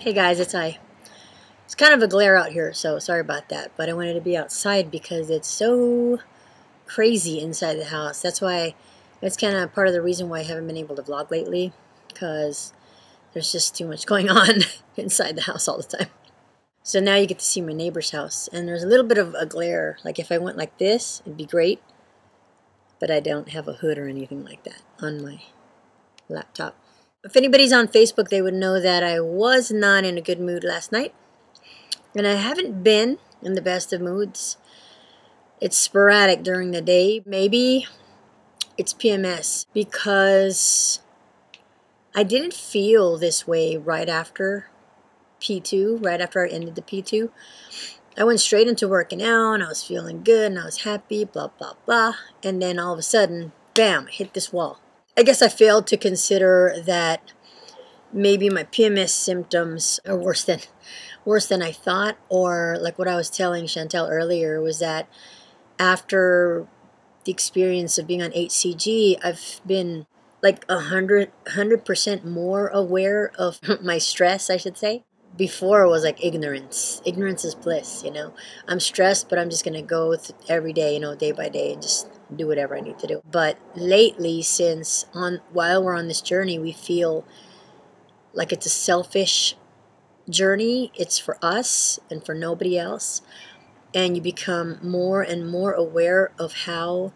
Hey guys, it's I. It's kind of a glare out here, so sorry about that. But I wanted to be outside because it's so crazy inside the house. That's kind of part of the reason why I haven't been able to vlog lately, because there's just too much going on inside the house all the time. So now you get to see my neighbor's house, and there's a little bit of a glare. Like if I went like this, it'd be great, but I don't have a hood or anything like that on my laptop. If anybody's on Facebook, they would know that I was not in a good mood last night. And I haven't been in the best of moods. It's sporadic during the day. Maybe it's PMS because I didn't feel this way right after P2, right after I ended the P2. I went straight into working out, and I was feeling good, and I was happy, blah, blah, blah. And then all of a sudden, bam, I hit this wall. I guess I failed to consider that maybe my PMS symptoms are worse than I thought, or like what I was telling Chantel earlier was that after the experience of being on HCG, I've been like 100% more aware of my stress, I should say. Before it was like ignorance. Ignorance is bliss, you know. I'm stressed, but I'm just going to go with it every day, you know, day by day, and just do whatever I need to do. But lately, while we're on this journey, we feel like it's a selfish journey. It's for us and for nobody else. And you become more and more aware of how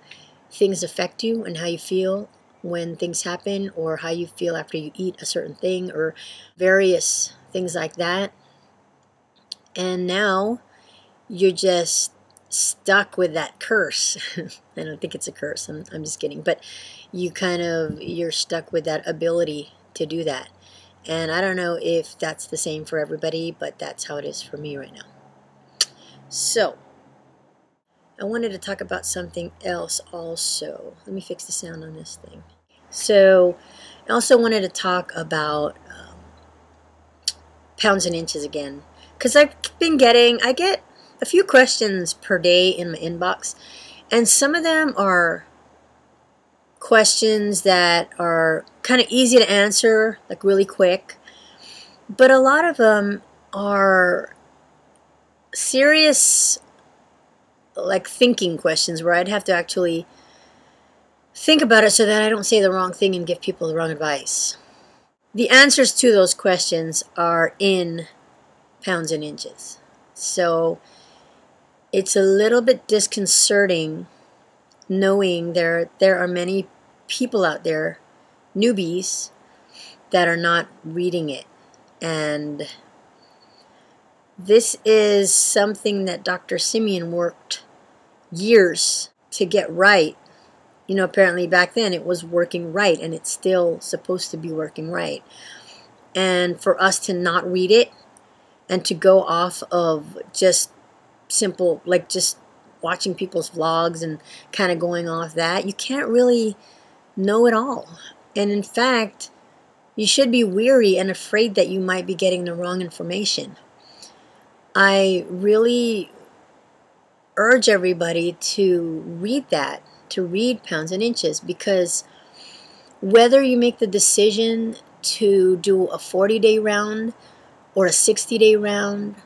things affect you and how you feel when things happen, or how you feel after you eat a certain thing, or various things like that. And now you're just stuck with that curse. I don't think it's a curse. I'm just kidding. But you're stuck with that ability to do that. And I don't know if that's the same for everybody, but that's how it is for me right now. So, I wanted to talk about something else also. Let me fix the sound on this thing. So, I also wanted to talk about pounds and inches again. Because I get a few questions per day in my inbox. And some of them are questions that are kind of easy to answer, like really quick. But a lot of them are serious, like thinking questions where I'd have to actually think about it so that I don't say the wrong thing and give people the wrong advice. The answers to those questions are in pounds and inches. So it's a little bit disconcerting knowing there are many people out there, newbies, that are not reading it. And this is something that Dr. Simeon worked years to get right. You know, apparently back then it was working right, and it's still supposed to be working right. And for us to not read it and to go off of just simple, like just watching people's vlogs and kind of going off that, you can't really know it all. And in fact, you should be weary and afraid that you might be getting the wrong information. I really urge everybody to read that, to read Pounds and Inches, because whether you make the decision to do a 40-day round or a 60-day round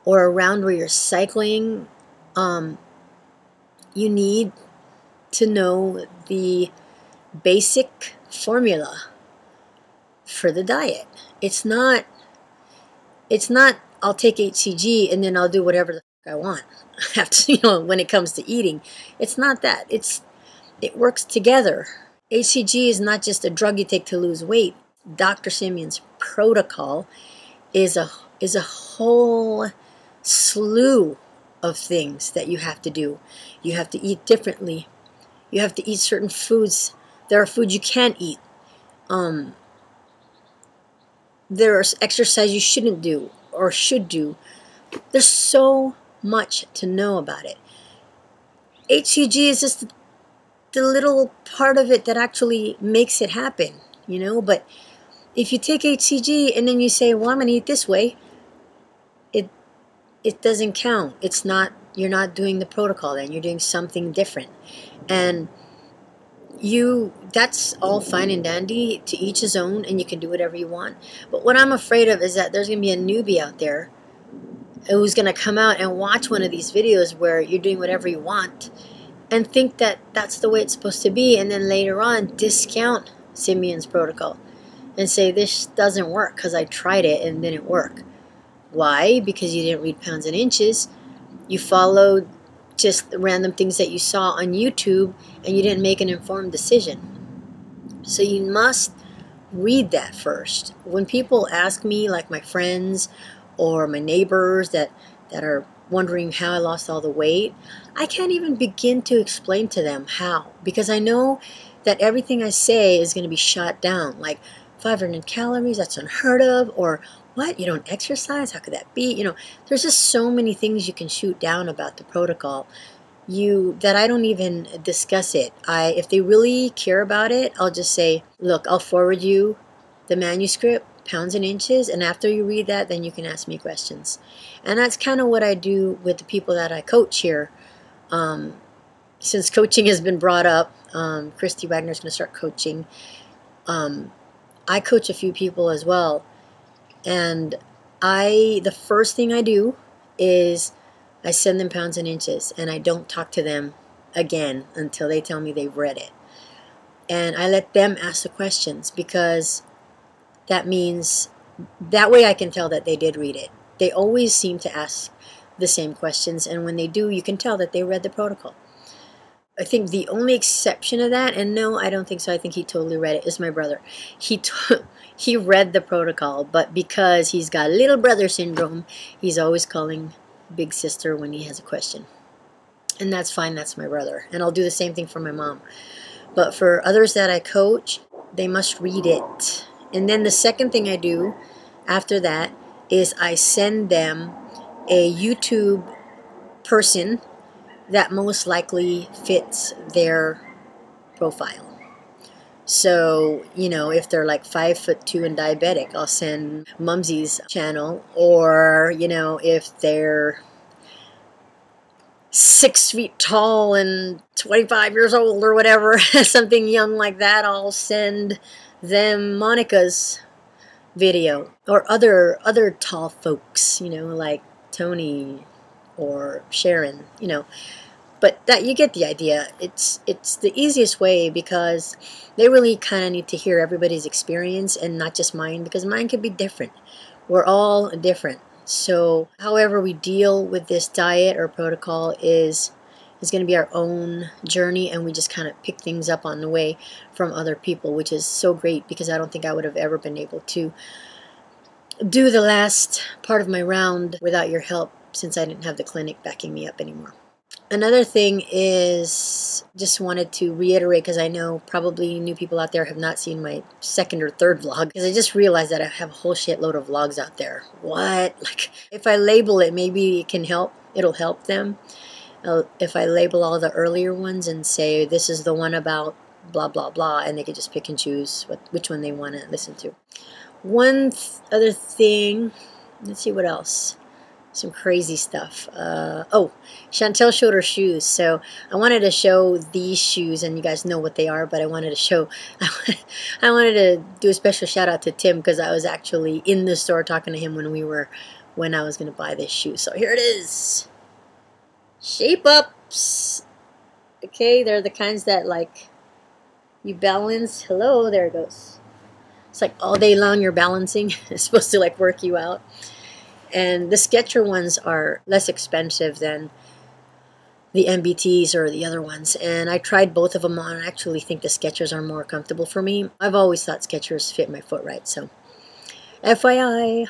or a round where you're cycling, you need to know the basic formula for the diet. It's not I'll take HCG and then I'll do whatever the fuck I want. When it comes to eating. It's not that. It works together. HCG is not just a drug you take to lose weight. Dr. Simeon's protocol is a whole slew of things that you have to do. You have to eat differently. You have to eat certain foods. There are foods you can't eat. There are exercise you shouldn't do or should do. There's so much to know about it. HCG is just the little part of it that actually makes it happen, you know. But if you take HCG and then you say, well, I'm going to eat this way, it doesn't count. You're not doing the protocol then. You're doing something different. And that's all fine and dandy, to each his own, and you can do whatever you want. But what I'm afraid of is that there's going to be a newbie out there who's going to come out and watch one of these videos where you're doing whatever you want and think that that's the way it's supposed to be, and then later on discount Simeon's protocol and say this doesn't work because I tried it and didn't work. Why? Because you didn't read Pounds and Inches. You followed just random things that you saw on YouTube and you didn't make an informed decision. So you must read that first. When people ask me, like my friends or my neighbors that are wondering how I lost all the weight, I can't even begin to explain to them how, because I know that everything I say is going to be shot down, like 500 calories, that's unheard of, or what, you don't exercise, how could that be? There's just so many things you can shoot down about the protocol that I don't even discuss it. If they really care about it, I'll just say, look, I'll forward you the manuscript, Pounds and Inches, and after you read that, then you can ask me questions. And that's kind of what I do with the people that I coach here. Since coaching has been brought up, Christy Wagner's going to start coaching. I coach a few people as well. And the first thing I do is I send them Pounds and Inches, and I don't talk to them again until they tell me they've read it. And I let them ask the questions, because that means that way I can tell that they did read it. They always seem to ask the same questions, and when they do, you can tell that they read the protocol. I think the only exception of that, and no, I don't think so, I think he totally read it, is my brother. He read the protocol, but because he's got little brother syndrome, he's always calling big sister when he has a question. And that's fine, that's my brother. And I'll do the same thing for my mom. But for others that I coach, they must read it. And then the second thing I do after that is I send them a YouTube person that most likely fits their profile. So, if they're like 5'2" and diabetic, I'll send Mumsy's channel. Or, if they're 6 feet tall and 25 years old or whatever, something young like that, I'll send them Monica's video. Or other tall folks, like Tony or Sharon, But that, you get the idea. It's the easiest way, because they really kind of need to hear everybody's experience and not just mine, because mine could be different. We're all different. So however we deal with this diet or protocol is going to be our own journey, and we just kind of pick things up on the way from other people, which is so great, because I don't think I would have ever been able to do the last part of my round without your help, since I didn't have the clinic backing me up anymore. Another thing is, just wanted to reiterate, because I know probably new people out there have not seen my second or third vlog, because I just realized that I have a whole shitload of vlogs out there. What? Like, if I label it, maybe it can help. It'll help them. If I label all the earlier ones and say, this is the one about blah, blah, blah, and they could just pick and choose which one they want to listen to. One other thing, let's see what else. Some crazy stuff. Oh, Chantel showed her shoes. So I wanted to show these shoes, and you guys know what they are, but I wanted to show, I wanted to do a special shout out to Tim, because I was actually in the store talking to him when I was going to buy this shoe. So here it is. Shape Ups. Okay, they're the kinds that, like, you balance. Hello, there it goes. It's like all day long you're balancing. It's supposed to, like, work you out. And the Skechers ones are less expensive than the MBTs or the other ones. And I tried both of them on. I actually think the Skechers are more comfortable for me. I've always thought Skechers fit my foot right. So, FYI.